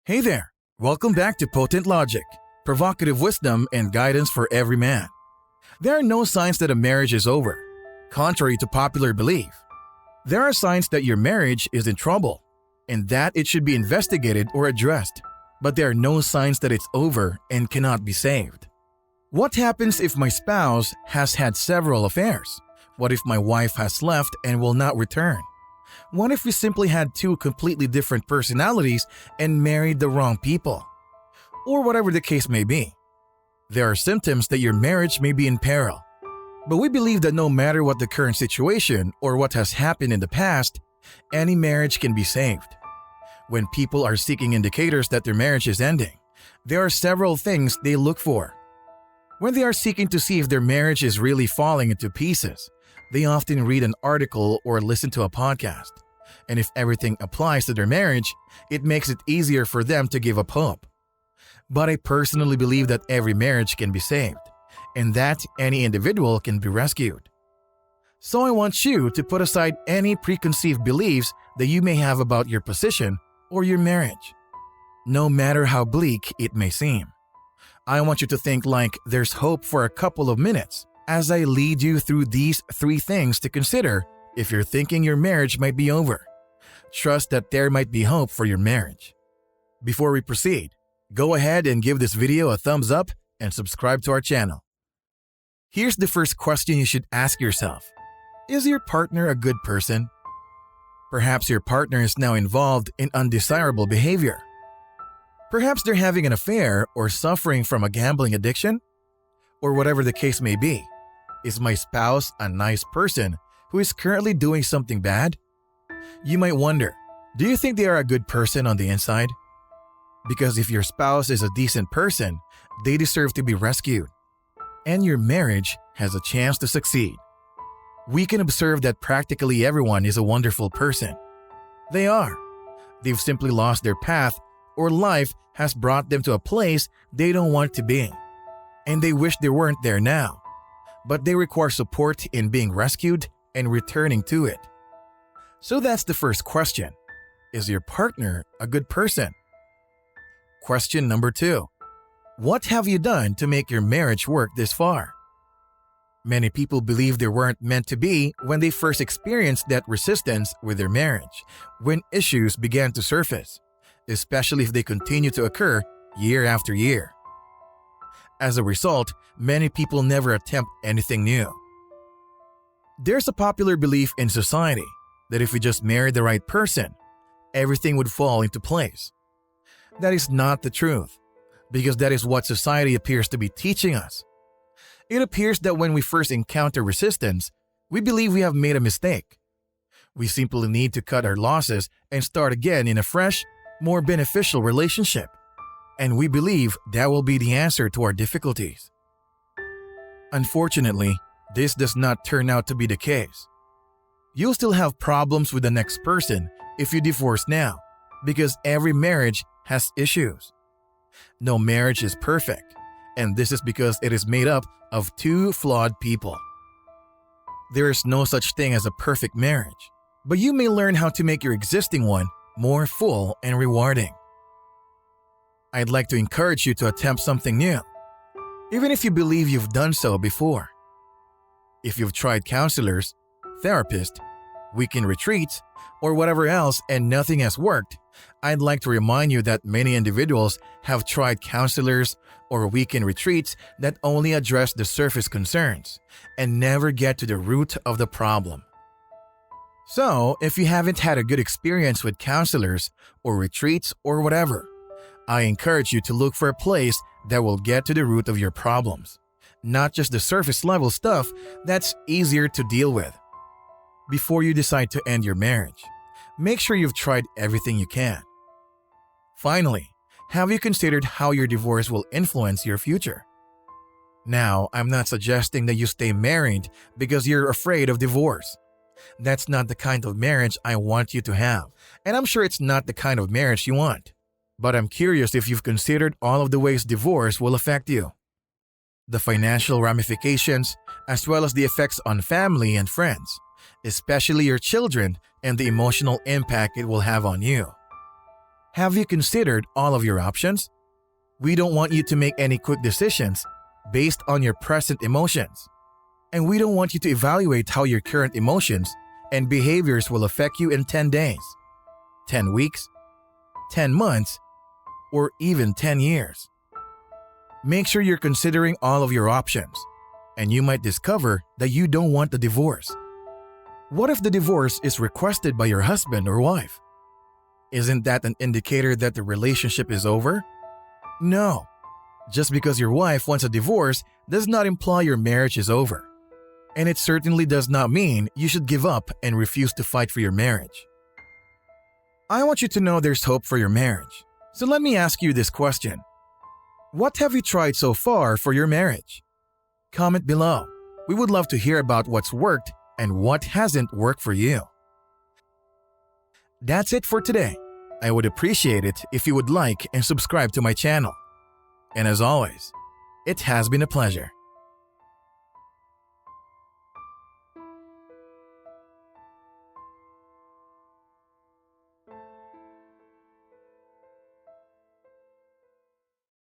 Hey there! Welcome back to Potent Logic, provocative wisdom and guidance for every man. There are no signs that a marriage is over, contrary to popular belief. There are signs that your marriage is in trouble and that it should be investigated or addressed, but there are no signs that it's over and cannot be saved. What happens if my spouse has had several affairs? What if my wife has left and will not return? What if we simply had two completely different personalities and married the wrong people? Or whatever the case may be. There are symptoms that your marriage may be in peril. But we believe that no matter what the current situation or what has happened in the past, any marriage can be saved. When people are seeking indicators that their marriage is ending, there are several things they look for. When they are seeking to see if their marriage is really falling into pieces, they often read an article or listen to a podcast. And if everything applies to their marriage, it makes it easier for them to give up hope. But I personally believe that every marriage can be saved, and that any individual can be rescued. So I want you to put aside any preconceived beliefs that you may have about your position or your marriage, no matter how bleak it may seem. I want you to think like there's hope for a couple of minutes as I lead you through these 3 things to consider if you're thinking your marriage might be over. Trust that there might be hope for your marriage. Before we proceed, go ahead and give this video a thumbs up and subscribe to our channel. Here's the first question you should ask yourself. Is your partner a good person? Perhaps your partner is now involved in undesirable behavior. Perhaps they're having an affair or suffering from a gambling addiction? Or whatever the case may be. Is my spouse a nice person who is currently doing something bad? You might wonder, do you think they are a good person on the inside? Because if your spouse is a decent person, they deserve to be rescued. And your marriage has a chance to succeed. We can observe that practically everyone is a wonderful person. They are. They've simply lost their path, or life has brought them to a place they don't want to be. And they wish they weren't there now. But they require support in being rescued and returning to it. So that's the first question. Is your partner a good person? Question number 2. What have you done to make your marriage work this far? Many people believe they weren't meant to be when they first experienced that resistance with their marriage, when issues began to surface, especially if they continue to occur year after year. As a result, many people never attempt anything new. There's a popular belief in society that if we just marry the right person, everything would fall into place. That is not the truth, because that is what society appears to be teaching us. It appears that when we first encounter resistance, we believe we have made a mistake. We simply need to cut our losses and start again in a fresh, more beneficial relationship. And we believe that will be the answer to our difficulties. Unfortunately, this does not turn out to be the case. You'll still have problems with the next person if you divorce now, because every marriage has issues. No marriage is perfect, and this is because it is made up of 2 flawed people. There is no such thing as a perfect marriage, but you may learn how to make your existing one more full and rewarding. I'd like to encourage you to attempt something new, even if you believe you've done so before. If you've tried counselors, therapists, weekend retreats, or whatever else and nothing has worked, I'd like to remind you that many individuals have tried counselors or weekend retreats that only address the surface concerns and never get to the root of the problem. So, if you haven't had a good experience with counselors or retreats or whatever, I encourage you to look for a place that will get to the root of your problems, not just the surface level stuff that's easier to deal with. Before you decide to end your marriage, make sure you've tried everything you can. Finally, have you considered how your divorce will influence your future? Now, I'm not suggesting that you stay married because you're afraid of divorce. That's not the kind of marriage I want you to have, and I'm sure it's not the kind of marriage you want. But I'm curious if you've considered all of the ways divorce will affect you. The financial ramifications, as well as the effects on family and friends, especially your children, and the emotional impact it will have on you. Have you considered all of your options? We don't want you to make any quick decisions based on your present emotions. And we don't want you to evaluate how your current emotions and behaviors will affect you in 10 days, 10 weeks, 10 months, or even 10 years. Make sure you're considering all of your options, and you might discover that you don't want the divorce. What if the divorce is requested by your husband or wife? Isn't that an indicator that the relationship is over? No. Just because your wife wants a divorce does not imply your marriage is over. And it certainly does not mean you should give up and refuse to fight for your marriage. I want you to know there's hope for your marriage. So let me ask you this question. What have you tried so far for your marriage? Comment below. We would love to hear about what's worked and what hasn't worked for you. That's it for today. I would appreciate it if you would like and subscribe to my channel. And as always, it has been a pleasure.